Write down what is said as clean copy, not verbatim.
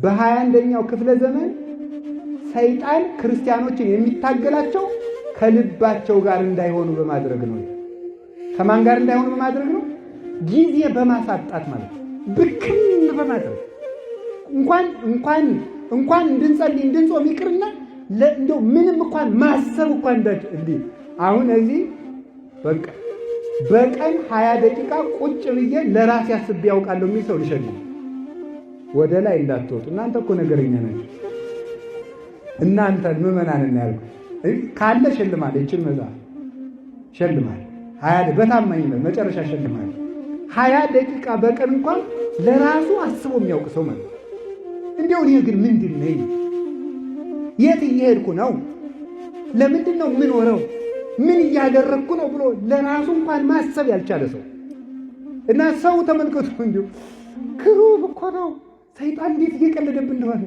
በ21ኛው ክፍለ ዘመን ሰይጣን ክርስቲያኖችን የሚታገላቸው ከልባቸው ጋር እንዳይሆኑ በማድረግ ነው። ከማን ጋር እንዳይሆኑ በማድረግ ነው? ጊዜ በማሳጣት ማለት ነው። ብክን በማድረግ እንኳን እንድንጸልይ እንድንጾም ይቅርና እንደው ምንም እንኳን ማሰብ እንኳን እንዲህ አሁን እዚህ በቃ በቀን 20 ደቂቃ ቁጭ ብዬ ለራሴ አስቤ ያውቃለሁ የሚል ሰው ልሸልም። ወደ ላይ እንዳትወጡ እናንተ እኮ ነገረኛ ናችሁ። እናንተ ምዕመናን ያልኩ ካለ ሸልማለ ይችን መጽሐፍ ሸልማለ 20 በታማኝነት መጨረሻ ሸልማለ 20 ደቂቃ በቀን እንኳን ለራሱ አስቦ የሚያውቅ ሰው ማለት እንደው እኔ ግን ምንድን ነኝ? የት እየሄድኩ ነው? ለምንድን ነው የምኖረው? ምን እያደረግኩ ነው ብሎ ለራሱ እንኳን ማሰብ ያልቻለ ሰው እና ሰው ተመልከቱ እንዲሁ ክሩብ እኮ ነው። ሰይጣን እንዴት እየቀለደብን እንደሆነ